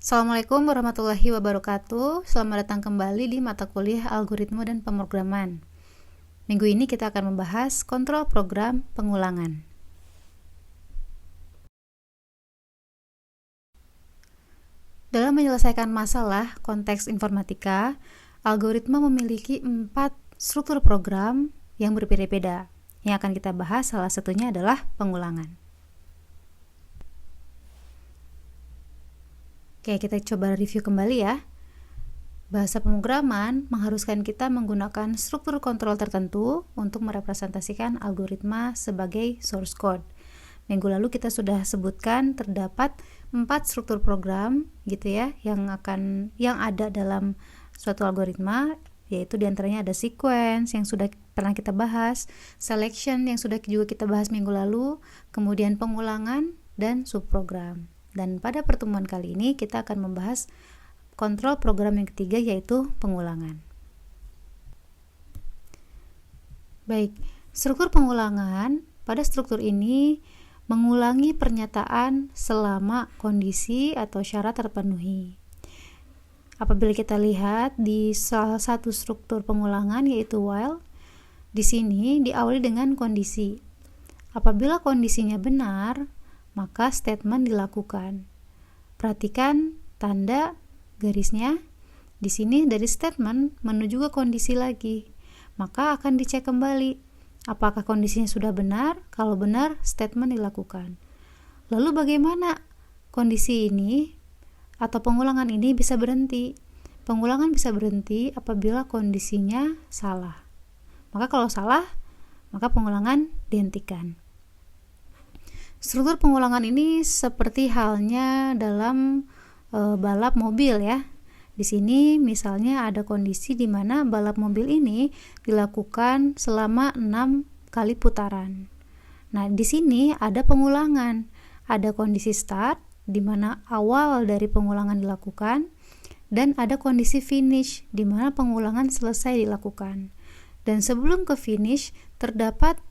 Assalamualaikum warahmatullahi wabarakatuh. Selamat datang kembali di mata kuliah Algoritma dan Pemrograman. Minggu ini kita akan membahas kontrol program pengulangan. Dalam menyelesaikan masalah konteks informatika, algoritma memiliki 4 struktur program yang berbeda-beda. Yang akan kita bahas salah satunya adalah pengulangan. Oke, kita coba review kembali ya. Bahasa pemrograman mengharuskan kita menggunakan struktur kontrol tertentu untuk merepresentasikan algoritma sebagai source code. Minggu lalu kita sudah sebutkan terdapat 4 struktur program gitu ya yang ada dalam suatu algoritma, yaitu diantaranya ada sequence yang sudah pernah kita bahas, selection yang sudah juga kita bahas minggu lalu, kemudian pengulangan dan subprogram. Dan pada pertemuan kali ini kita akan membahas kontrol program yang ketiga, yaitu pengulangan. Baik, struktur pengulangan, pada struktur ini mengulangi pernyataan selama kondisi atau syarat terpenuhi. Apabila kita lihat di salah satu struktur pengulangan, yaitu while, di sini diawali dengan kondisi. Apabila kondisinya benar, maka statement dilakukan. Perhatikan tanda garisnya. Di sini dari statement menuju ke kondisi lagi. Maka akan dicek kembali apakah kondisinya sudah benar. Kalau benar, statement dilakukan. Lalu bagaimana kondisi ini atau pengulangan ini bisa berhenti? Pengulangan bisa berhenti apabila kondisinya salah. Maka kalau salah, maka pengulangan dihentikan. Struktur pengulangan ini seperti halnya dalam balap mobil ya. Di sini misalnya ada kondisi di mana balap mobil ini dilakukan selama 6 kali putaran. Nah, di sini ada pengulangan. Ada kondisi start di mana awal dari pengulangan dilakukan, dan ada kondisi finish di mana pengulangan selesai dilakukan. Dan sebelum ke finish terdapat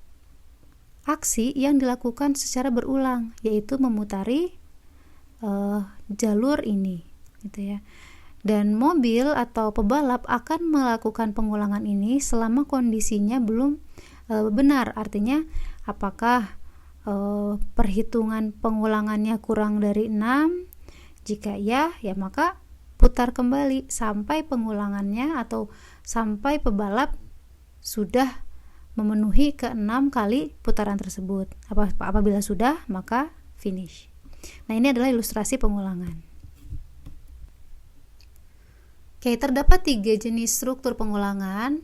aksi yang dilakukan secara berulang, yaitu memutari jalur ini, gitu ya. Dan mobil atau pebalap akan melakukan pengulangan ini selama kondisinya belum benar. Artinya, apakah perhitungan pengulangannya kurang dari 6? Jika ya maka putar kembali sampai pengulangannya atau sampai pebalap sudah memenuhi ke-6 kali putaran tersebut. Apabila sudah, maka finish. Nah, ini adalah ilustrasi pengulangan. Oke, terdapat 3 jenis struktur pengulangan.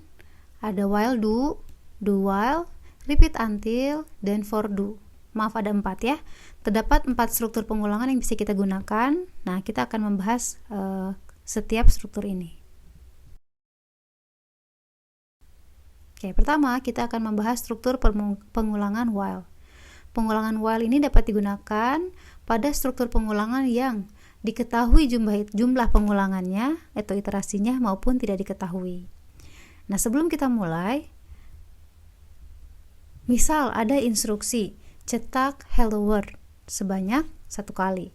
Ada while do while, repeat until, dan for do. Maaf, ada 4 ya. Terdapat 4 struktur pengulangan yang bisa kita gunakan. Nah, kita akan membahas setiap struktur ini. Oke, pertama kita akan membahas struktur pengulangan while. Pengulangan while ini dapat digunakan pada struktur pengulangan yang diketahui jumlah pengulangannya atau iterasinya maupun tidak diketahui. Nah, sebelum kita mulai, misal ada instruksi cetak hello world sebanyak 1 kali.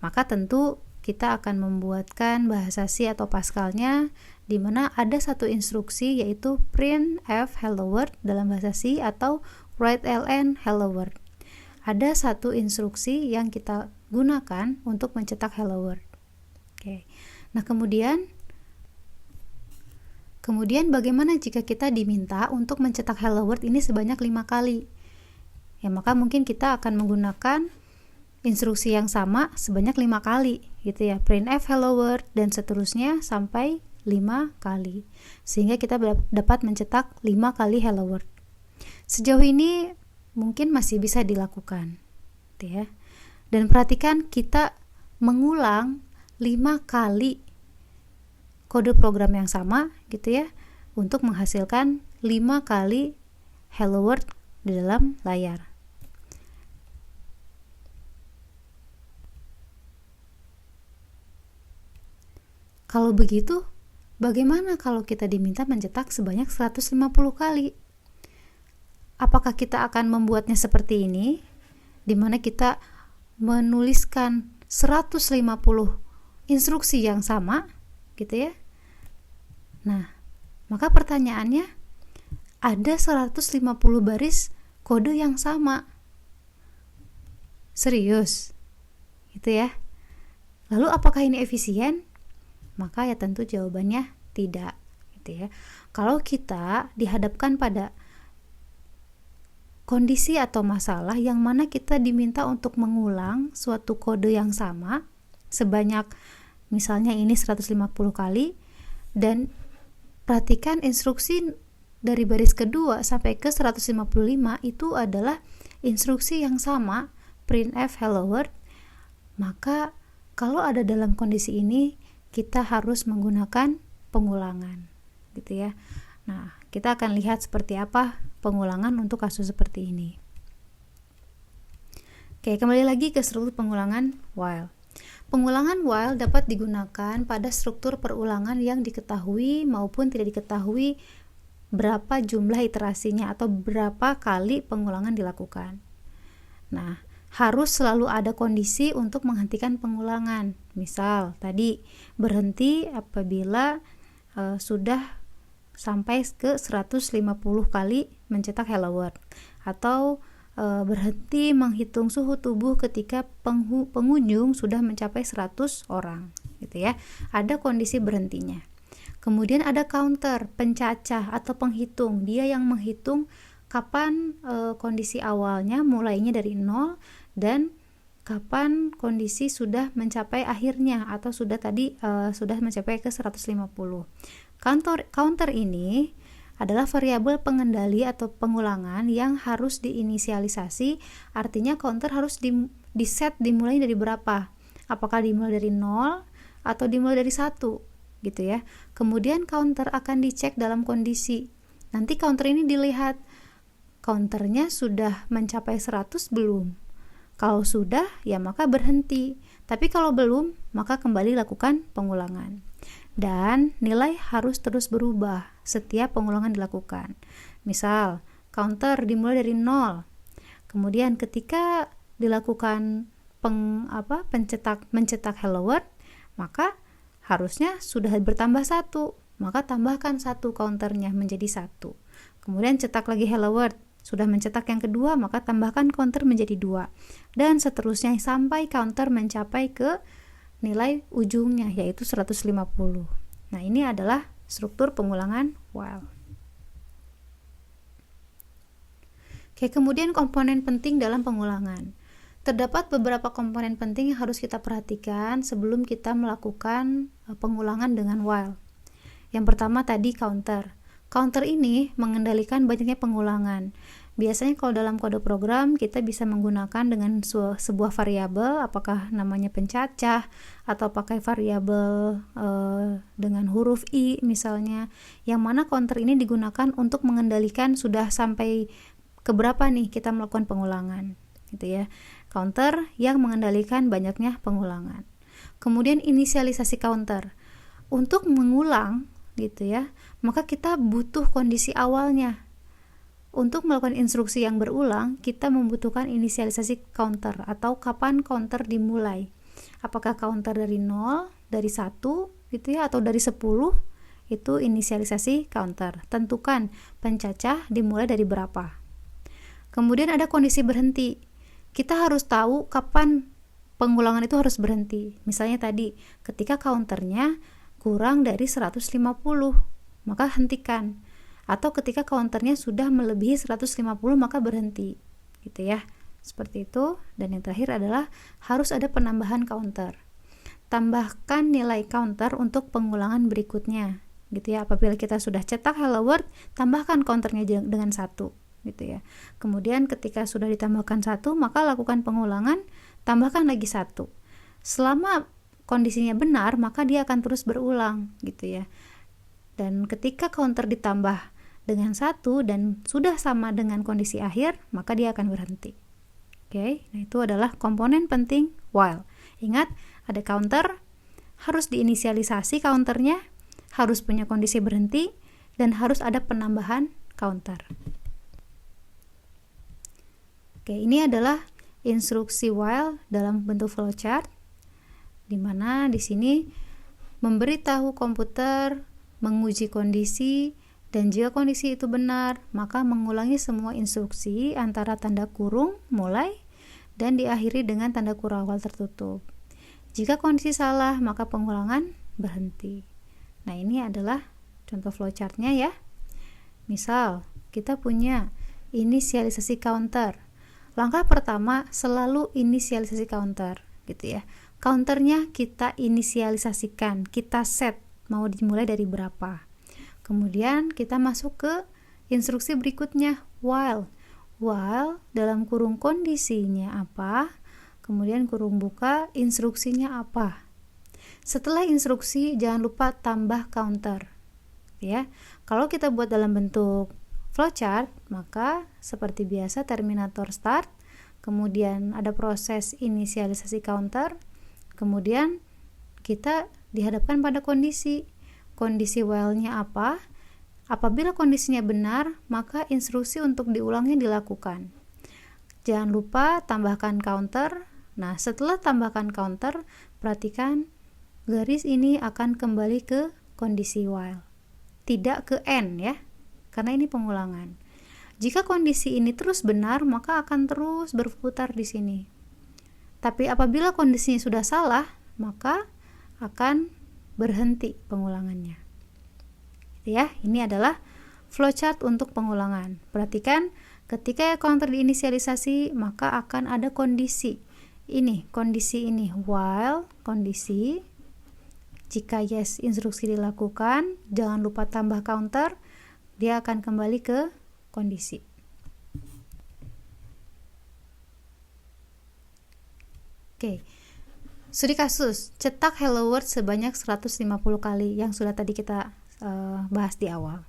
Maka tentu kita akan membuatkan bahasa C atau Pascalnya di mana ada satu instruksi, yaitu print f hello world dalam bahasa C atau write ln hello world. Ada satu instruksi yang kita gunakan untuk mencetak hello world. Oke. Nah, kemudian bagaimana jika kita diminta untuk mencetak hello world ini sebanyak 5 kali? Ya, maka mungkin kita akan menggunakan instruksi yang sama sebanyak 5 kali gitu ya, print f hello world dan seterusnya sampai 5 kali, sehingga kita dapat mencetak 5 kali hello world. Sejauh ini mungkin masih bisa dilakukan gitu ya. Dan perhatikan kita mengulang 5 kali kode program yang sama gitu ya, untuk menghasilkan 5 kali hello world di dalam layar. Kalau begitu, bagaimana kalau kita diminta mencetak sebanyak 150 kali? Apakah kita akan membuatnya seperti ini, di mana kita menuliskan 150 instruksi yang sama gitu ya. Nah, maka pertanyaannya, ada 150 baris kode yang sama. Serius? Gitu ya. Lalu apakah ini efisien? Maka ya tentu jawabannya tidak, gitu ya. Kalau kita dihadapkan pada kondisi atau masalah yang mana kita diminta untuk mengulang suatu kode yang sama sebanyak misalnya ini 150 kali, dan perhatikan instruksi dari baris kedua sampai ke 155 itu adalah instruksi yang sama, printf hello world, maka kalau ada dalam kondisi ini kita harus menggunakan pengulangan, gitu ya. Nah, kita akan lihat seperti apa pengulangan untuk kasus seperti ini. Oke, kembali lagi ke struktur pengulangan while. Pengulangan while dapat digunakan pada struktur perulangan yang diketahui maupun tidak diketahui berapa jumlah iterasinya atau berapa kali pengulangan dilakukan. Nah, harus selalu ada kondisi untuk menghentikan pengulangan. Misal, tadi berhenti apabila sudah sampai ke 150 kali mencetak hello world, atau berhenti menghitung suhu tubuh ketika pengunjung sudah mencapai 100 orang, gitu ya. Ada kondisi berhentinya. Kemudian ada counter, pencacah atau penghitung. Dia yang menghitung kapan kondisi awalnya mulainya dari 0 dan kapan kondisi sudah mencapai akhirnya atau sudah mencapai ke 150. Counter ini adalah variabel pengendali atau pengulangan yang harus diinisialisasi, artinya counter harus di-set dimulai dari berapa? Apakah dimulai dari 0 atau dimulai dari 1, gitu ya. Kemudian counter akan dicek dalam kondisi. Nanti counter ini dilihat counternya sudah mencapai 100 belum? Kalau sudah, ya maka berhenti. Tapi kalau belum, maka kembali lakukan pengulangan. Dan nilai harus terus berubah setiap pengulangan dilakukan. Misal, counter dimulai dari 0. Kemudian ketika dilakukan mencetak hello world, maka harusnya sudah bertambah 1. Maka tambahkan 1 counternya menjadi 1. Kemudian cetak lagi hello world, sudah mencetak yang kedua, maka tambahkan counter menjadi 2. Dan seterusnya sampai counter mencapai ke nilai ujungnya, yaitu 150. Nah, ini adalah struktur pengulangan while. Oke, kemudian komponen penting dalam pengulangan. Terdapat beberapa komponen penting yang harus kita perhatikan sebelum kita melakukan pengulangan dengan while. Yang pertama tadi counter. Counter ini mengendalikan banyaknya pengulangan. Biasanya kalau dalam kode program kita bisa menggunakan dengan sebuah variabel, apakah namanya pencacah atau pakai variabel dengan huruf i misalnya, yang mana counter ini digunakan untuk mengendalikan sudah sampai keberapa nih kita melakukan pengulangan, gitu ya. Counter yang mengendalikan banyaknya pengulangan. Kemudian inisialisasi counter. Untuk mengulang, gitu ya, maka kita butuh kondisi awalnya. Untuk melakukan instruksi yang berulang, kita membutuhkan inisialisasi counter atau kapan counter dimulai. Apakah counter dari 0, dari 1 gitu ya, atau dari 10, itu inisialisasi counter. Tentukan pencacah dimulai dari berapa. Kemudian ada kondisi berhenti. Kita harus tahu kapan pengulangan itu harus berhenti. Misalnya tadi, ketika counternya kurang dari 150, maka hentikan. Atau ketika counternya sudah melebihi 150, maka berhenti, gitu ya. Seperti itu. Dan yang terakhir adalah harus ada penambahan counter. Tambahkan nilai counter untuk pengulangan berikutnya, gitu ya. Apabila kita sudah cetak hello world, tambahkan counternya dengan 1, gitu ya. Kemudian ketika sudah ditambahkan 1, maka lakukan pengulangan, tambahkan lagi 1. Selama kondisinya benar, maka dia akan terus berulang, gitu ya. Dan ketika counter ditambah dengan 1 dan sudah sama dengan kondisi akhir, maka dia akan berhenti. Oke, nah itu adalah komponen penting while. Ingat, ada counter, harus diinisialisasi counternya, harus punya kondisi berhenti, dan harus ada penambahan counter. Oke, ini adalah instruksi while dalam bentuk flowchart. di mana di sini memberitahu komputer, menguji kondisi, dan jika kondisi itu benar, maka mengulangi semua instruksi antara tanda kurung mulai dan diakhiri dengan tanda kurung awal tertutup. Jika kondisi salah, maka pengulangan berhenti. Nah, ini adalah contoh flowchartnya ya. Misal, kita punya inisialisasi counter. Langkah pertama selalu inisialisasi counter, gitu ya. Counternya kita inisialisasikan, kita set mau dimulai dari berapa. Kemudian kita masuk ke instruksi berikutnya, while. While dalam kurung kondisinya apa, kemudian kurung buka instruksinya apa. Setelah instruksi jangan lupa tambah counter. Ya. Kalau kita buat dalam bentuk flowchart, maka seperti biasa terminator start, kemudian ada proses inisialisasi counter, kemudian kita dihadapkan pada kondisi while-nya apa. Apabila kondisinya benar, maka instruksi untuk diulangnya dilakukan. Jangan lupa tambahkan counter. Nah, setelah tambahkan counter, perhatikan garis ini akan kembali ke kondisi while, tidak ke end ya, karena ini pengulangan. Jika kondisi ini terus benar, maka akan terus berputar di sini. Tapi apabila kondisinya sudah salah, maka akan berhenti pengulangannya. Ya, ini adalah flowchart untuk pengulangan. Perhatikan, ketika counter diinisialisasi, maka akan ada kondisi. Kondisi ini while kondisi. Jika yes, instruksi dilakukan, jangan lupa tambah counter, dia akan kembali ke kondisi. Oke. Studi kasus, cetak hello world sebanyak 150 kali yang sudah tadi kita bahas di awal.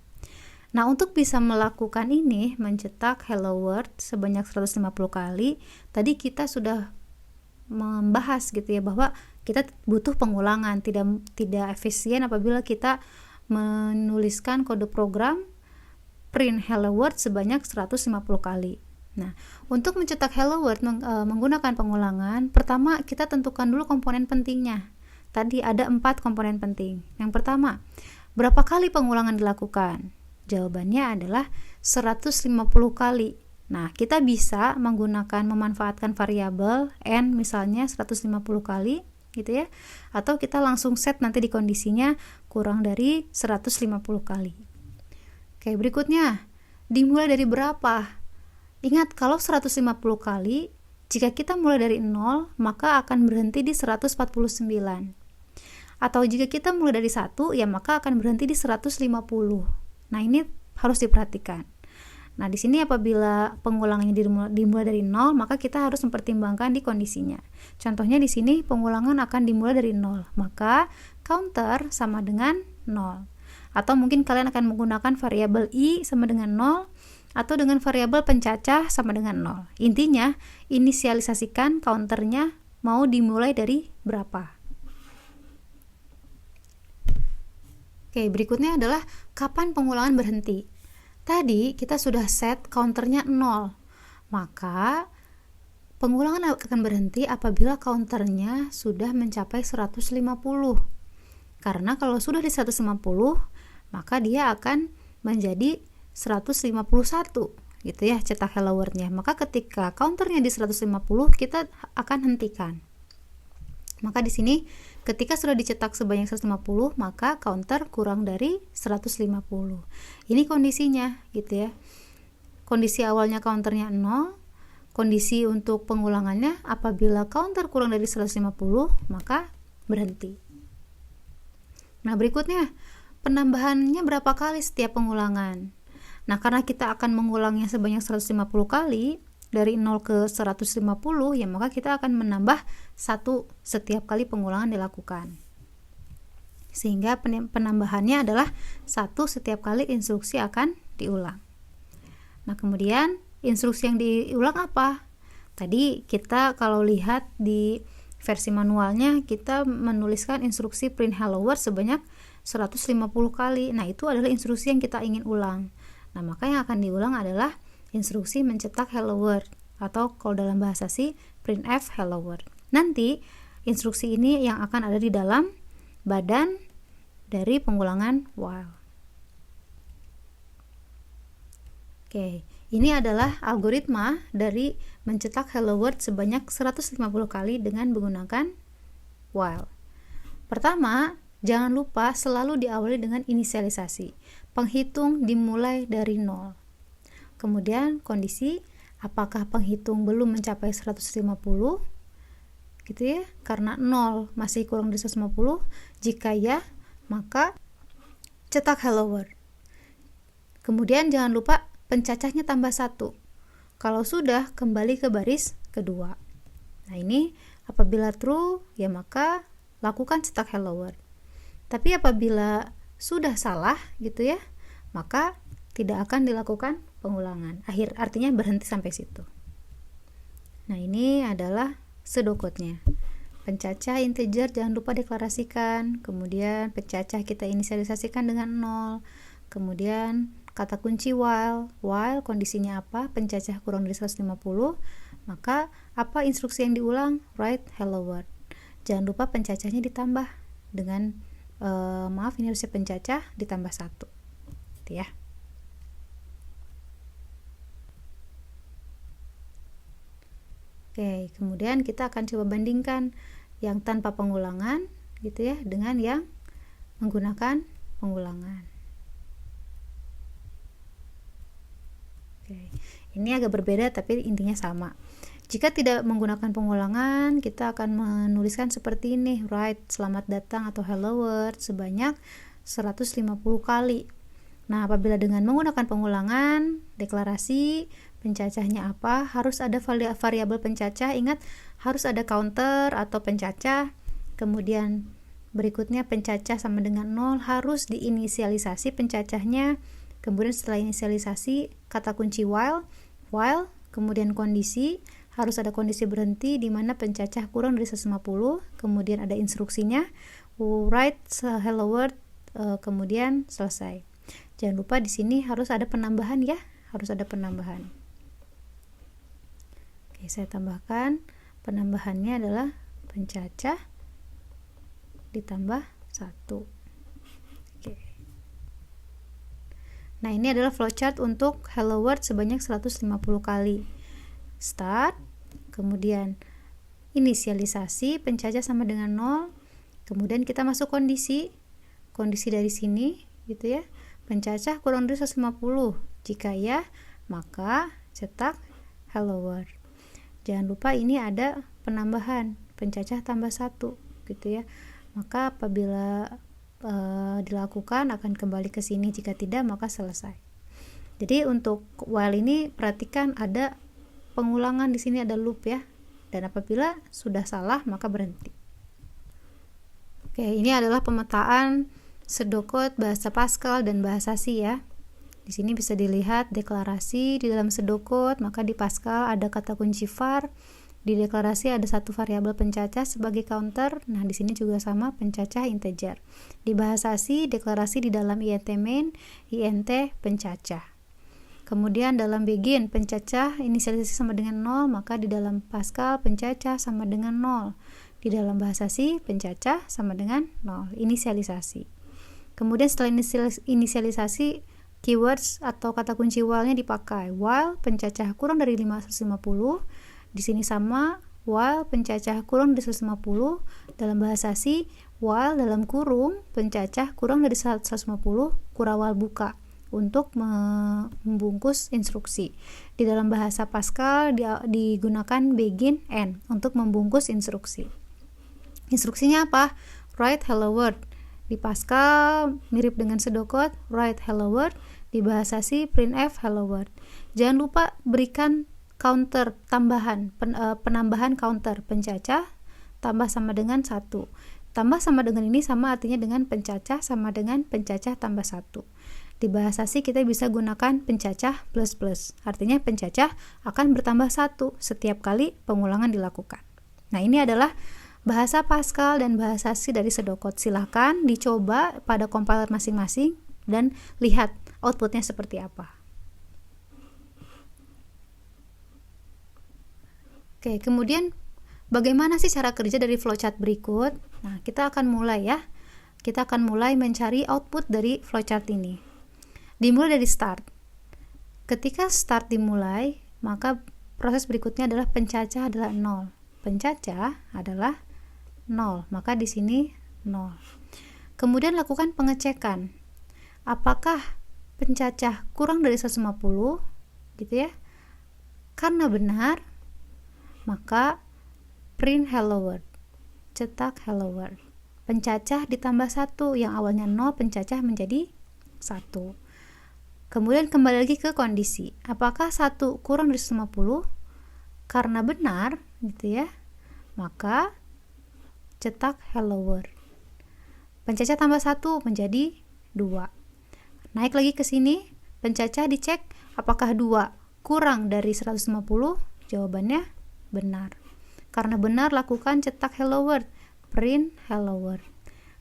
Nah, untuk bisa melakukan ini, mencetak hello world sebanyak 150 kali, tadi kita sudah membahas gitu ya, bahwa kita butuh pengulangan, tidak efisien apabila kita menuliskan kode program print hello world sebanyak 150 kali. Nah, untuk mencetak hello world menggunakan pengulangan, pertama kita tentukan dulu komponen pentingnya. Tadi ada 4 komponen penting. Yang pertama, berapa kali pengulangan dilakukan? Jawabannya adalah 150 kali. Nah, kita bisa memanfaatkan variabel n misalnya 150 kali gitu ya. Atau kita langsung set nanti di kondisinya kurang dari 150 kali. Oke, berikutnya, dimulai dari berapa? Ingat, kalau 150 kali, jika kita mulai dari 0, maka akan berhenti di 149. Atau jika kita mulai dari 1, ya maka akan berhenti di 150. Nah, ini harus diperhatikan. Nah, di sini apabila pengulangannya dimulai dari 0, maka kita harus mempertimbangkan di kondisinya. Contohnya di sini pengulangan akan dimulai dari 0, maka counter sama dengan 0. Atau mungkin kalian akan menggunakan variabel i sama dengan 0, atau dengan variabel pencacah sama dengan 0. Intinya, inisialisasikan counternya mau dimulai dari berapa. Oke, berikutnya adalah kapan pengulangan berhenti. Tadi kita sudah set counternya 0, maka pengulangan akan berhenti apabila counternya sudah mencapai 150. Karena kalau sudah di 150, maka dia akan menjadi 151 gitu ya, cetak hello world-nya. Maka ketika counternya di 150, kita akan hentikan. Maka di sini ketika sudah dicetak sebanyak 150, maka counter kurang dari 150. Ini kondisinya gitu ya. Kondisi awalnya counternya 0, kondisi untuk pengulangannya apabila counter kurang dari 150, maka berhenti. Nah, berikutnya, penambahannya berapa kali setiap pengulangan? Nah, karena kita akan mengulangnya sebanyak 150 kali, dari 0 ke 150, ya maka kita akan menambah 1 setiap kali pengulangan dilakukan. Sehingga penambahannya adalah 1 setiap kali instruksi akan diulang. Nah, kemudian instruksi yang diulang apa? Tadi kita kalau lihat di versi manualnya, kita menuliskan instruksi print hello world sebanyak 150 kali. Nah, itu adalah instruksi yang kita ingin ulang. Nah, maka yang akan diulang adalah instruksi mencetak hello world, atau kalau dalam bahasa C, printf hello world. Nanti instruksi ini yang akan ada di dalam badan dari pengulangan while. Oke, ini adalah algoritma dari mencetak hello world sebanyak 150 kali dengan menggunakan while. Pertama, jangan lupa selalu diawali dengan inisialisasi. Penghitung dimulai dari 0. Kemudian kondisi, apakah penghitung belum mencapai 150? Gitu ya, karena 0 masih kurang dari 150. Jika ya, maka cetak hello world. Kemudian jangan lupa pencacahnya tambah 1. Kalau sudah, kembali ke baris kedua. Nah, ini apabila true, ya maka lakukan cetak hello world. Tapi apabila sudah salah gitu ya, maka tidak akan dilakukan pengulangan. Artinya berhenti sampai situ. Nah, ini adalah pseudocode-nya. Pencacah integer jangan lupa deklarasikan, kemudian pencacah kita inisialisasikan dengan 0. Kemudian kata kunci while kondisinya apa? Pencacah kurang dari 150, maka apa instruksi yang diulang? Write hello world. Jangan lupa pencacahnya ditambah dengan ini harusnya pencacah ditambah 1 gitu ya. Oke, kemudian kita akan coba bandingkan yang tanpa pengulangan gitu ya dengan yang menggunakan pengulangan. Oke, ini agak berbeda tapi intinya sama. Jika tidak menggunakan pengulangan, kita akan menuliskan seperti ini, write selamat datang atau hello world sebanyak 150 kali. Nah, apabila dengan menggunakan pengulangan, deklarasi pencacahnya apa, harus ada variabel pencacah. Ingat, harus ada counter atau pencacah. Kemudian berikutnya pencacah sama dengan 0, harus diinisialisasi pencacahnya. Kemudian setelah inisialisasi, kata kunci while, kemudian kondisi, harus ada kondisi berhenti di mana pencacah kurang dari 150, kemudian ada instruksinya, write hello world, kemudian selesai. Jangan lupa di sini harus ada penambahan ya, harus ada penambahan. Oke, saya tambahkan, penambahannya adalah pencacah ditambah 1. Oke. Nah, ini adalah flowchart untuk hello world sebanyak 150 kali. Start, kemudian inisialisasi, pencacah sama dengan 0, kemudian kita masuk kondisi dari sini gitu ya, pencacah kurang dari 150, jika ya maka cetak hello world. Jangan lupa ini ada penambahan, pencacah tambah 1 gitu ya, maka apabila dilakukan akan kembali ke sini, jika tidak maka selesai. Jadi untuk while ini perhatikan ada pengulangan, di sini ada loop ya, dan apabila sudah salah maka berhenti. Oke, ini adalah pemetaan pseudocode bahasa Pascal dan bahasa C ya. Di sini bisa dilihat deklarasi di dalam pseudocode, maka di Pascal ada kata kunci var, di deklarasi ada satu variabel pencacah sebagai counter. Nah, di sini juga sama, pencacah integer. Di bahasa C, deklarasi di dalam int main, int pencacah. Kemudian dalam begin, pencacah inisialisasi sama dengan 0, maka di dalam Pascal pencacah sama dengan 0. Di dalam bahasa C, pencacah sama dengan 0, inisialisasi. Kemudian setelah inisialisasi, keywords atau kata kunci while-nya dipakai. While pencacah kurang dari 550, di sini sama, while pencacah kurang dari 150, dalam bahasa C, while dalam kurung pencacah kurang dari 150, kurawal buka untuk membungkus instruksi. Di dalam bahasa Pascal digunakan begin end untuk membungkus instruksi. Instruksinya apa? Write hello world. Di Pascal mirip dengan pseudocode, write hello world. Di bahasa C, printf hello world. Jangan lupa berikan counter tambahan, penambahan counter, pencacah tambah sama dengan 1. Tambah sama dengan ini sama artinya dengan pencacah sama dengan pencacah tambah 1. Di bahasa C kita bisa gunakan pencacah plus plus, artinya pencacah akan bertambah 1 setiap kali pengulangan dilakukan. Nah, ini adalah bahasa Pascal dan bahasa C dari pseudocode. Silahkan dicoba pada compiler masing-masing dan lihat outputnya seperti apa. Oke, kemudian Bagaimana sih cara kerja dari flowchart berikut? Nah, kita akan mulai ya. Kita akan mulai mencari output dari flowchart ini. Dimulai dari start. Ketika start dimulai, maka proses berikutnya adalah pencacah adalah 0. Pencacah adalah 0, maka di sini 0. Kemudian lakukan pengecekan. Apakah pencacah kurang dari 150? Gitu ya. Karena benar, maka print hello world, cetak hello world. Pencacah ditambah 1, yang awalnya 0 pencacah menjadi 1. Kemudian kembali lagi ke kondisi. Apakah 1 kurang dari 150? Karena benar, gitu ya, maka cetak hello world. Pencacah tambah 1 menjadi 2. Naik lagi ke sini, pencacah dicek apakah 2 kurang dari 150? Jawabannya benar. Karena benar, lakukan cetak hello world, print hello world.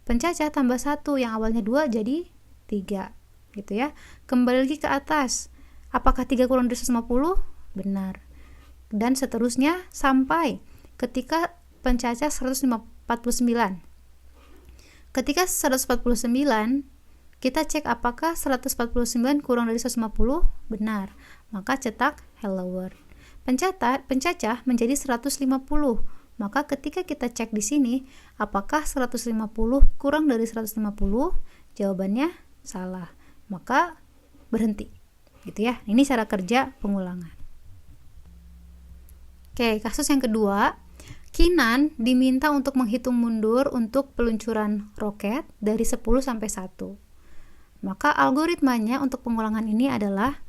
Pencacah tambah 1, yang awalnya 2 jadi 3, gitu ya. Kembali lagi ke atas, apakah 3 kurang dari 150? Benar. Dan seterusnya sampai ketika pencacah 149. Ketika 149, kita cek apakah 149 kurang dari 150? Benar. Maka cetak hello world. Pencacah menjadi 150. Maka ketika kita cek di sini, apakah 150 kurang dari 150? Jawabannya salah. Maka berhenti. Gitu ya. Ini cara kerja pengulangan. Oke, kasus yang kedua. Kinan diminta untuk menghitung mundur untuk peluncuran roket dari 10 sampai 1. Maka algoritmanya untuk pengulangan ini adalah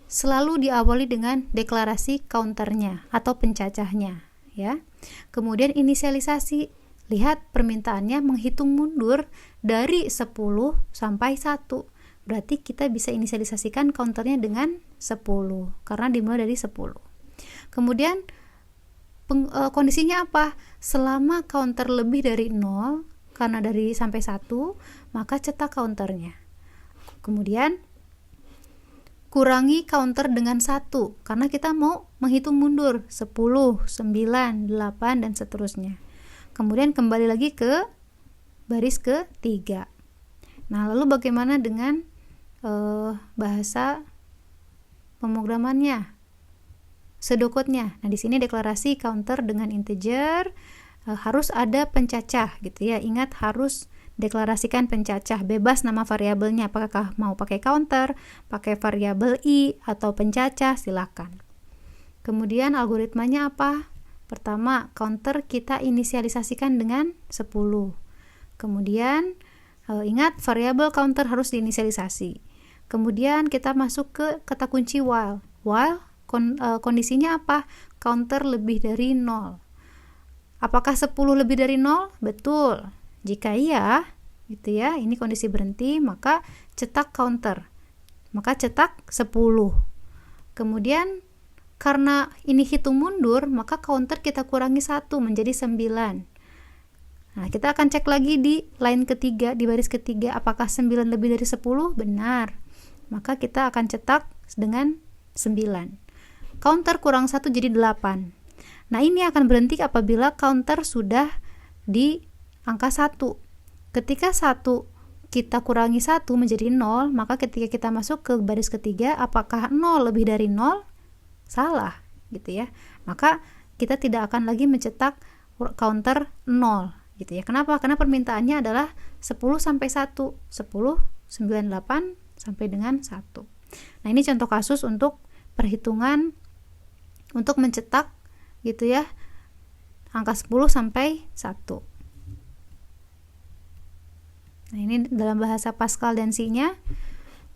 selalu diawali dengan deklarasi counternya atau pencacahnya, ya. Kemudian inisialisasi. Lihat permintaannya menghitung mundur dari 10 sampai 1. Berarti kita bisa inisialisasikan counternya dengan 10 karena dimulai dari 10. Kemudian kondisinya apa? Selama counter lebih dari 0, karena dari sampai 1, maka cetak counternya. Kemudian kurangi counter dengan 1 karena kita mau menghitung mundur 10, 9, 8 dan seterusnya. Kemudian kembali lagi ke baris ke-3. Nah, lalu bagaimana dengan bahasa pemrogramannya? Pseudocode-nya. Nah, di sini deklarasi counter dengan integer, harus ada pencacah gitu ya. Ingat, harus deklarasikan pencacah, bebas nama variabelnya, apakah mau pakai counter, pakai variabel i atau pencacah, silakan. Kemudian algoritmanya apa? Pertama, counter kita inisialisasikan dengan 10. Kemudian ingat, variabel counter harus diinisialisasi. Kemudian kita masuk ke kata kunci while. While kondisinya apa? Counter lebih dari 0. Apakah 10 lebih dari 0? Betul. Jika iya, gitu ya, ini kondisi berhenti, maka cetak counter. Maka cetak 10. Kemudian karena ini hitung mundur, maka counter kita kurangi 1 menjadi 9. Nah, kita akan cek lagi di line ketiga, di baris ketiga, apakah 9 lebih dari 10? Benar. Maka kita akan cetak dengan 9. Counter kurang 1 jadi 8. Nah, ini akan berhenti apabila counter sudah di angka 1. Ketika 1 kita kurangi 1 menjadi 0, maka ketika kita masuk ke baris ketiga, apakah 0 lebih dari 0? Salah, gitu ya. Maka kita tidak akan lagi mencetak counter 0, gitu ya. Kenapa? Karena permintaannya adalah 10 sampai 1. 10, 98 sampai dengan 1. Nah, ini contoh kasus untuk perhitungan untuk mencetak gitu ya, angka 10 sampai 1. Nah, ini dalam bahasa Pascal dan C-nya.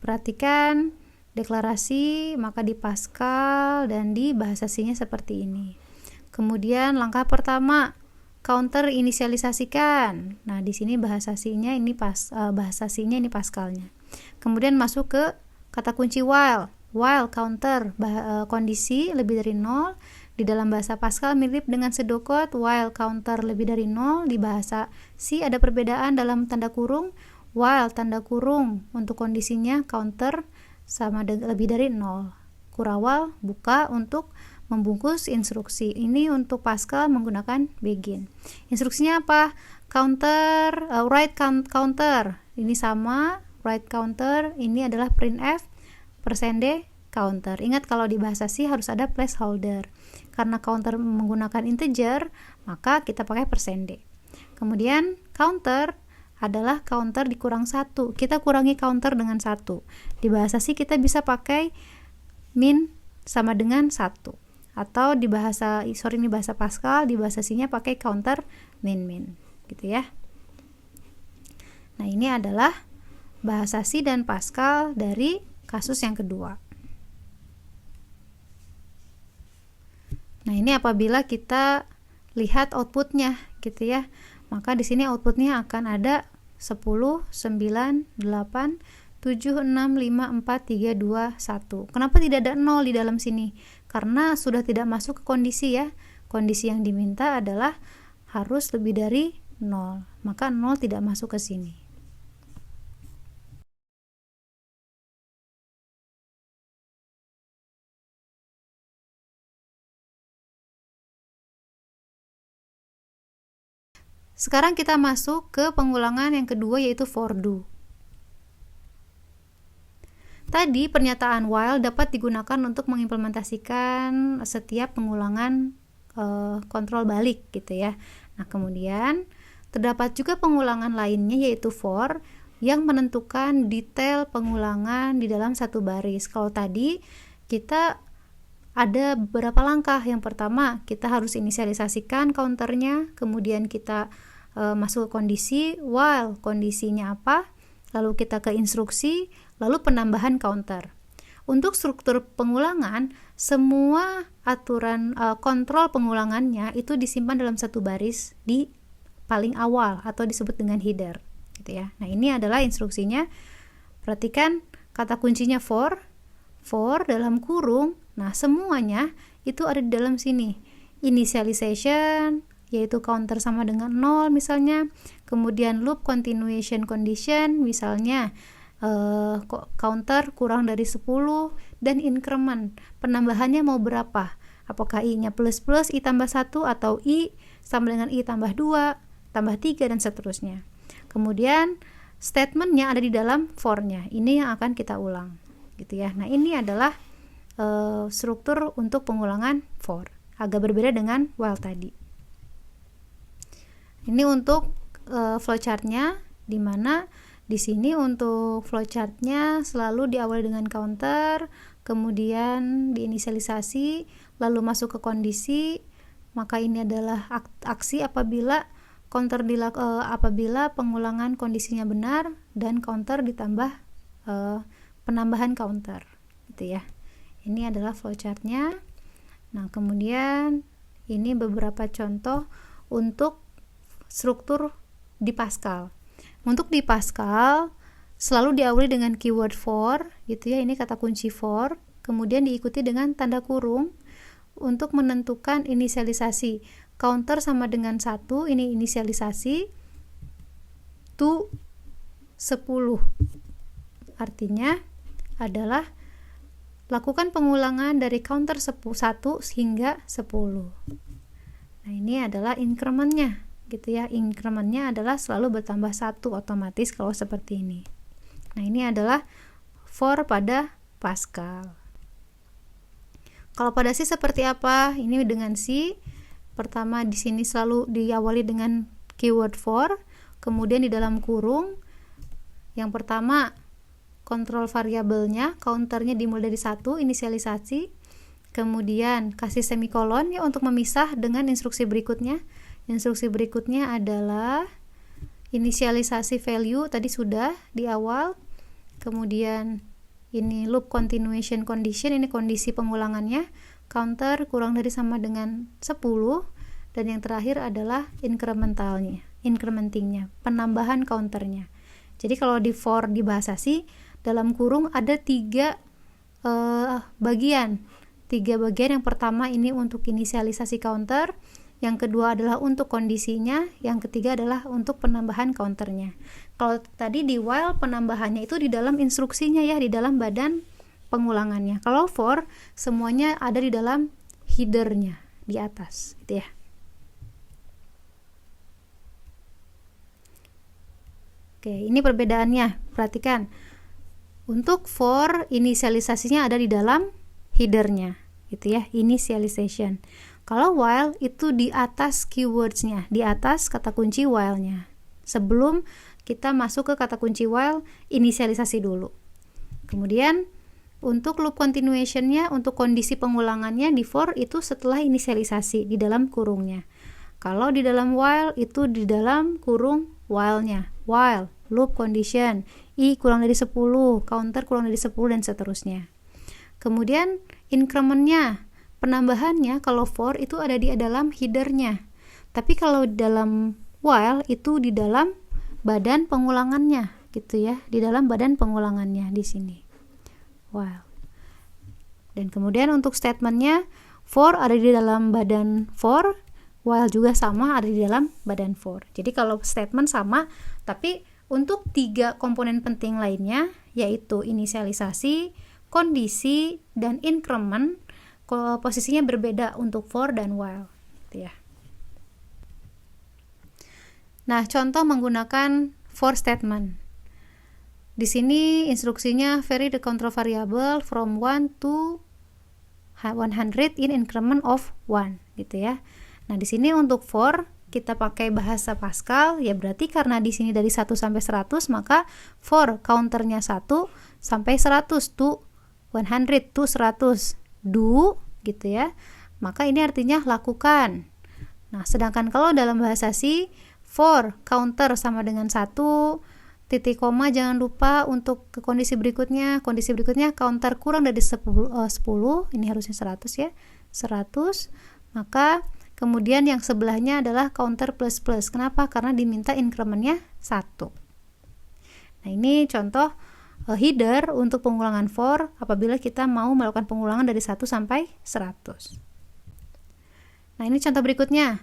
Perhatikan deklarasi, maka di Pascal dan di bahasa C-nya seperti ini. Kemudian langkah pertama, counter inisialisasikan. Nah, di sini bahasa C-nya ini bahasa C-nya ini Pascal-nya. Kemudian masuk ke kata kunci while. While counter kondisi lebih dari 0. Di dalam bahasa Pascal mirip dengan pseudocode. While counter lebih dari 0. Di bahasa C ada perbedaan dalam tanda kurung. While tanda kurung untuk kondisinya counter sama lebih dari 0. Kurawal buka untuk membungkus instruksi. Ini untuk Pascal menggunakan begin. Instruksinya apa? Counter, write counter. Ini sama, write counter. Ini adalah printf %d counter. Ingat kalau di bahasa C harus ada placeholder. Karena counter menggunakan integer, maka kita pakai %d. Kemudian counter adalah counter dikurang 1. Kita kurangi counter dengan 1. Di bahasa C kita bisa pakai min sama dengan 1. Atau di bahasa Pascal, di bahasa C-nya pakai counter min gitu ya. Nah, ini adalah bahasa C dan Pascal dari kasus yang kedua. Nah, ini apabila kita lihat outputnya gitu ya. Maka di sini outputnya akan ada 10, 9, 8, 7, 6, 5, 4, 3, 2, 1. Kenapa tidak ada 0 di dalam sini? Karena sudah tidak masuk ke kondisi ya. Kondisi yang diminta adalah harus lebih dari 0. Maka 0 tidak masuk ke sini. Sekarang kita masuk ke pengulangan yang kedua, yaitu for do. Tadi pernyataan while dapat digunakan untuk mengimplementasikan setiap pengulangan kontrol balik gitu ya. Nah, kemudian terdapat juga pengulangan lainnya, yaitu for, yang menentukan detail pengulangan di dalam satu baris. Kalau tadi kita ada beberapa langkah. Yang pertama, kita harus inisialisasikan counternya, kemudian kita masuk ke kondisi while, kondisinya apa, lalu kita ke instruksi, lalu penambahan counter. Untuk struktur pengulangan, semua aturan kontrol pengulangannya itu disimpan dalam satu baris di paling awal atau disebut dengan header gitu ya. Nah, ini adalah instruksinya. Perhatikan kata kuncinya for dalam kurung. Nah, semuanya itu ada di dalam sini. Initialization, yaitu counter sama dengan 0 misalnya. Kemudian loop continuation condition, misalnya counter kurang dari 10. Dan increment, penambahannya mau berapa? Apakah i-nya plus, i tambah 1, atau i sama dengan i tambah 2, tambah 3, dan seterusnya. Kemudian statementnya ada di dalam for-nya. Ini yang akan kita ulang gitu ya. Nah, ini adalah struktur untuk pengulangan for. Agak berbeda dengan while tadi. Ini untuk flowchart-nya, di mana di sini untuk flowchart-nya selalu diawali dengan counter, kemudian diinisialisasi, lalu masuk ke kondisi. Maka ini adalah aksi apabila apabila pengulangan kondisinya benar dan counter ditambah penambahan counter gitu ya. Ini adalah flowchart-nya. Nah, kemudian ini beberapa contoh untuk struktur di Pascal. Untuk di Pascal selalu diawali dengan keyword for gitu ya. Ini kata kunci for, kemudian diikuti dengan tanda kurung untuk menentukan inisialisasi. Counter sama dengan 1, ini inisialisasi to 10. Artinya adalah lakukan pengulangan dari counter 1 hingga 10. Nah, ini adalah increment-nya gitu ya. Increment-nya adalah selalu bertambah 1 otomatis kalau seperti ini. Nah, ini adalah for pada Pascal. Kalau pada C seperti apa? Ini dengan C, pertama di sini selalu diawali dengan keyword for, kemudian di dalam kurung yang pertama kontrol variabelnya, counternya dimulai dari 1, inisialisasi, kemudian kasih semikolon ya untuk memisah dengan instruksi berikutnya. Instruksi berikutnya adalah inisialisasi value, tadi sudah di awal, kemudian ini loop continuation condition, ini kondisi pengulangannya, counter kurang dari sama dengan 10, dan yang terakhir adalah incrementingnya, penambahan counternya. Jadi kalau di for di bahasa C, dalam kurung ada 3 bagian. 3 bagian, yang pertama ini untuk inisialisasi counter, yang kedua adalah untuk kondisinya, yang ketiga adalah untuk penambahan counternya. Kalau tadi di while penambahannya itu di dalam instruksinya ya, di dalam badan pengulangannya. Kalau for semuanya ada di dalam headernya di atas gitu ya. Oke, ini perbedaannya. Perhatikan. Untuk for, inisialisasinya ada di dalam headernya gitu ya, initialization. Kalau while itu di atas keywordsnya, di atas kata kunci while-nya. Sebelum kita masuk ke kata kunci while, inisialisasi dulu. Kemudian untuk loop continuation-nya, untuk kondisi pengulangannya di for itu setelah inisialisasi di dalam kurungnya. Kalau di dalam while itu di dalam kurung while-nya. While, loop condition, i kurang dari 10, counter kurang dari 10 dan seterusnya. Kemudian increment-nya, penambahannya kalau for itu ada di dalam header-nya. Tapi kalau dalam while itu di dalam badan pengulangannya gitu ya, di dalam badan pengulangannya di sini. While. Dan kemudian untuk statement-nya, for ada di dalam badan for, while juga sama ada di dalam badan for. Jadi kalau statement sama, tapi untuk 3 komponen penting lainnya, yaitu inisialisasi, kondisi, dan increment, posisinya berbeda untuk for dan while gitu ya. Nah, contoh menggunakan for statement. Di sini instruksinya vary the control variable from 1 to 100 in increment of 1 gitu ya. Nah, di sini untuk for kita pakai bahasa Pascal, ya berarti karena di sini dari 1 sampai 100, maka for counternya 1 sampai 100 to 100 to 100 do gitu ya. Maka ini artinya lakukan. Nah, sedangkan kalau dalam bahasa C, for counter sama dengan 1, titik koma jangan lupa untuk ke kondisi berikutnya. Kondisi berikutnya counter kurang dari 10, ini harusnya 100 ya. 100, maka kemudian yang sebelahnya adalah counter plus plus. Kenapa? Karena diminta incrementnya 1. Nah, ini contoh header untuk pengulangan for apabila kita mau melakukan pengulangan dari 1 sampai 100. Nah, ini contoh berikutnya.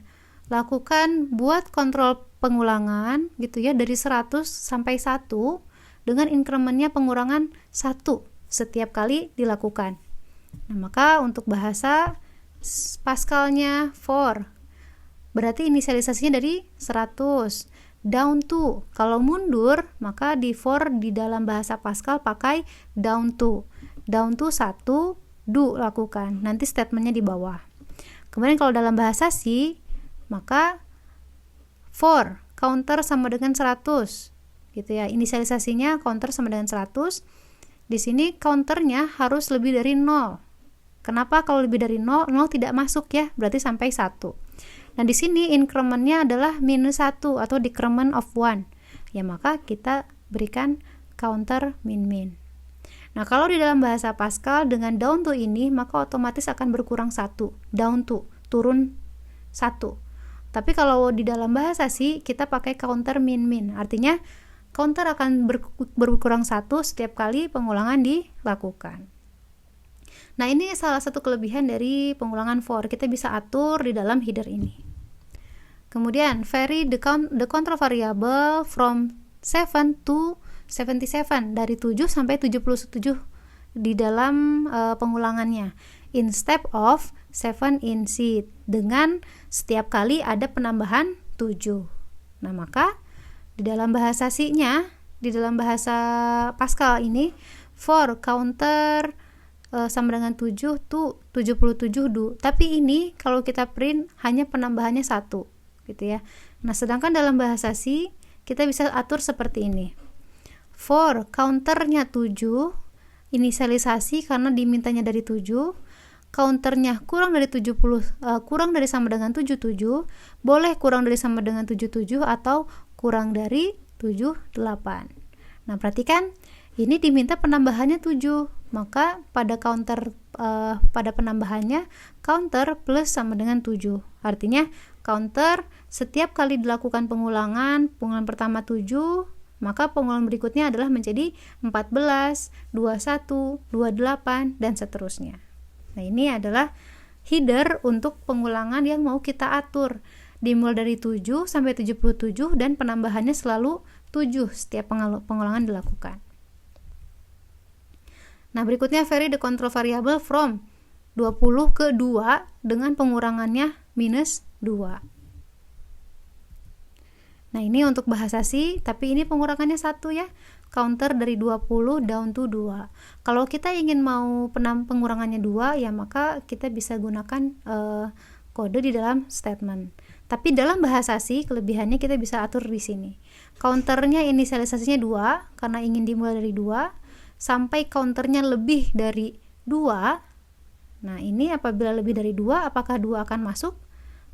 Lakukan buat kontrol pengulangan gitu ya dari 100 sampai 1 dengan incrementnya pengurangan 1 setiap kali dilakukan. Nah, maka untuk bahasa Pascalnya for berarti inisialisasinya dari 100 down to. Kalau mundur maka di for di dalam bahasa Pascal pakai down to 1 do lakukan, nanti statementnya di bawah. Kemudian kalau dalam bahasa C maka for counter sama dengan 100 gitu ya, inisialisasinya counter sama dengan 100. Di sini counternya harus lebih dari 0. Kenapa? Kalau lebih dari 0 tidak masuk ya, berarti sampai 1. Nah, di sini incrementnya adalah minus 1 atau decrement of 1. Ya, maka kita berikan counter min-min. Nah, kalau di dalam bahasa Pascal dengan down to ini, maka otomatis akan berkurang 1. Down to, turun 1. Tapi kalau di dalam bahasa C, kita pakai counter min-min. Artinya, counter akan berkurang 1 setiap kali pengulangan dilakukan. Nah, ini salah satu kelebihan dari pengulangan for. Kita bisa atur di dalam header ini. Kemudian, vary the control variable from 7 to 77, dari 7 sampai 77 di dalam pengulangannya. In step of 7 in C, dengan setiap kali ada penambahan 7. Nah, maka di dalam bahasa C-nya, di dalam bahasa Pascal ini, for counter sama dengan 7 to 77 do. Tapi ini kalau kita print hanya penambahannya 1 gitu ya. Nah, sedangkan dalam bahasa C kita bisa atur seperti ini. For counternya 7, inisialisasi karena dimintanya dari 7, counternya kurang dari 70, kurang dari sama dengan 77, boleh kurang dari sama dengan 77 atau kurang dari 78. Nah, perhatikan ini diminta penambahannya 7. Maka pada counter pada penambahannya counter plus sama dengan 7. Artinya counter setiap kali dilakukan pengulangan pertama 7, maka pengulangan berikutnya adalah menjadi 14, 21, 28 dan seterusnya. Nah, ini adalah header untuk pengulangan yang mau kita atur. Dimulai dari 7 sampai 77 dan penambahannya selalu 7 setiap pengulangan dilakukan. Nah, berikutnya vary the control variable from 20 ke 2 dengan pengurangannya minus 2. Nah, ini untuk bahasa C, tapi ini pengurangannya 1 ya. Counter dari 20 down to 2. Kalau kita ingin mau pengurangannya 2, ya maka kita bisa gunakan kode di dalam statement. Tapi dalam bahasa C, kelebihannya kita bisa atur di sini. Counternya inisialisasinya 2, karena ingin dimulai dari 2, sampai counternya lebih dari 2. Nah, ini apabila lebih dari 2, apakah 2 akan masuk?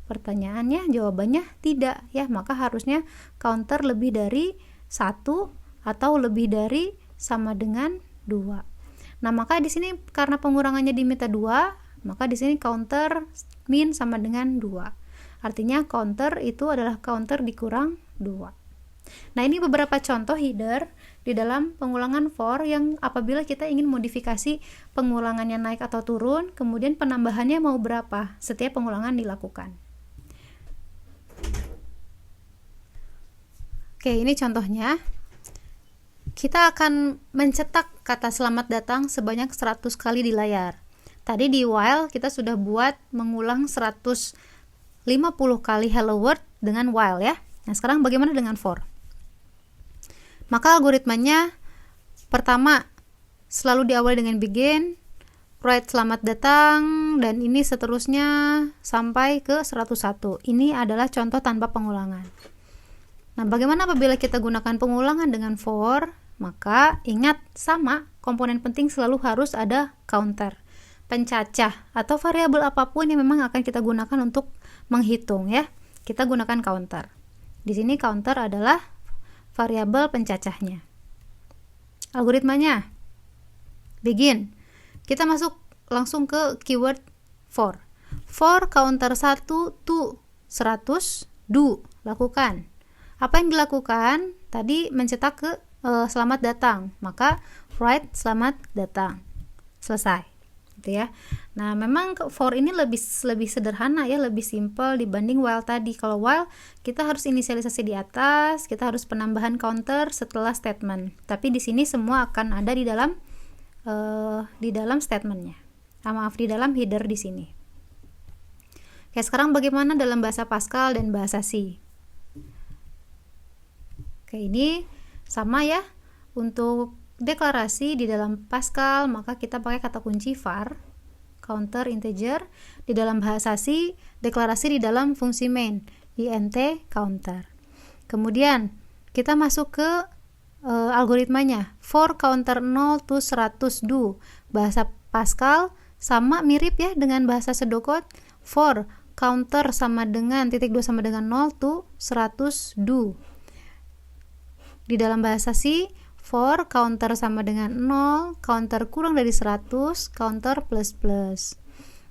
Pertanyaannya, jawabannya tidak ya, maka harusnya counter lebih dari 1 atau lebih dari sama dengan 2. Nah, maka di sini karena pengurangannya diminta 2, maka di sini counter min sama dengan 2. Artinya counter itu adalah counter dikurang 2. Nah, ini beberapa contoh header di dalam pengulangan for yang apabila kita ingin modifikasi pengulangannya naik atau turun, kemudian penambahannya mau berapa setiap pengulangan dilakukan. Oke, ini contohnya. Kita akan mencetak kata selamat datang sebanyak 100 kali di layar. Tadi di while kita sudah buat mengulang 150 kali hello world dengan while ya. Nah, sekarang bagaimana dengan for? Maka algoritmanya pertama selalu diawali dengan begin, write selamat datang, dan ini seterusnya sampai ke 101. Ini adalah contoh tanpa pengulangan. Nah, bagaimana apabila kita gunakan pengulangan dengan for? Maka ingat, sama, komponen penting selalu harus ada counter, pencacah, atau variabel apapun yang memang akan kita gunakan untuk menghitung ya. Kita gunakan counter. Di sini counter adalah variabel pencacahnya. Algoritmanya begin. Kita masuk langsung ke keyword for. For counter 1 to 100 do, lakukan. Apa yang dilakukan? Tadi mencetak ke selamat datang, maka write selamat datang, selesai gitu ya. Nah, memang for ini lebih sederhana ya, lebih simple dibanding while tadi. Kalau while kita harus inisialisasi di atas, kita harus penambahan counter setelah statement, tapi di sini semua akan ada di dalam statementnya. Di dalam header di sini. Oke, sekarang bagaimana dalam bahasa Pascal dan bahasa C? Oke, ini sama ya. Untuk deklarasi di dalam Pascal, maka kita pakai kata kunci var, counter integer. Di dalam bahasa C, deklarasi di dalam fungsi main, int counter. Kemudian kita masuk ke algoritmanya, for counter 0 to 100 do. Bahasa Pascal sama mirip ya dengan bahasa pseudocode. For counter sama dengan titik 2 sama dengan 0 to 100 do. Di dalam bahasa C, for counter sama dengan 0, counter kurang dari 100, counter plus plus.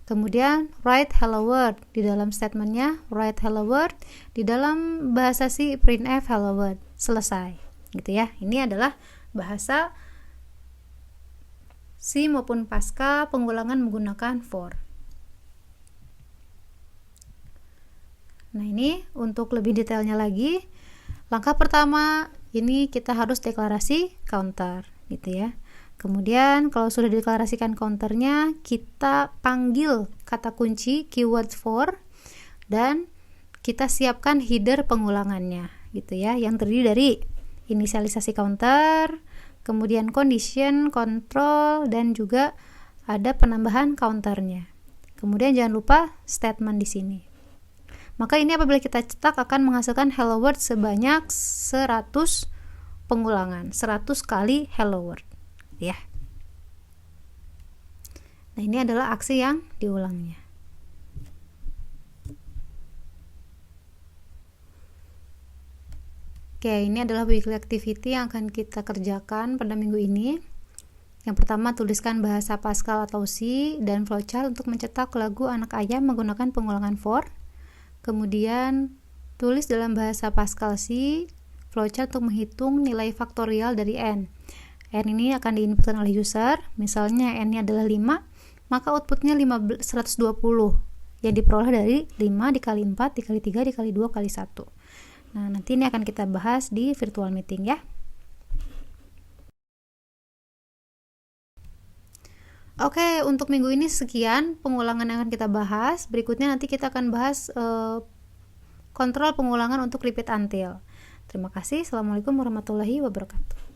Kemudian write hello world. Di dalam statementnya write hello world. Di dalam bahasa C, printf hello world. Selesai gitu ya. Ini adalah bahasa C maupun Pascal pengulangan menggunakan for. Nah, ini untuk lebih detailnya lagi, langkah pertama ini kita harus deklarasi counter gitu ya. Kemudian kalau sudah dideklarasikan counternya, kita panggil kata kunci keyword for dan kita siapkan header pengulangannya gitu ya, yang terdiri dari inisialisasi counter, kemudian condition, control, dan juga ada penambahan counternya. Kemudian jangan lupa statement di sini. Maka ini apabila kita cetak akan menghasilkan hello world sebanyak 100 pengulangan, 100 kali hello world ya. Nah, ini adalah aksi yang diulangnya. Oke, ini adalah weekly activity yang akan kita kerjakan pada minggu ini. Yang pertama, tuliskan bahasa Pascal atau C dan flowchart untuk mencetak lagu Anak Ayam menggunakan pengulangan for. Kemudian tulis dalam bahasa Pascal C flowchart untuk menghitung nilai faktorial dari n. N ini akan diinputkan oleh user, misalnya n-nya adalah 5, maka outputnya 120 yang diperoleh dari 5 dikali 4 dikali 3 dikali 2 kali 1. Nah, nanti ini akan kita bahas di virtual meeting ya. Oke, untuk minggu ini sekian pengulangan yang akan kita bahas. Berikutnya nanti kita akan bahas kontrol pengulangan untuk repeat until. Terima kasih. Assalamualaikum warahmatullahi wabarakatuh.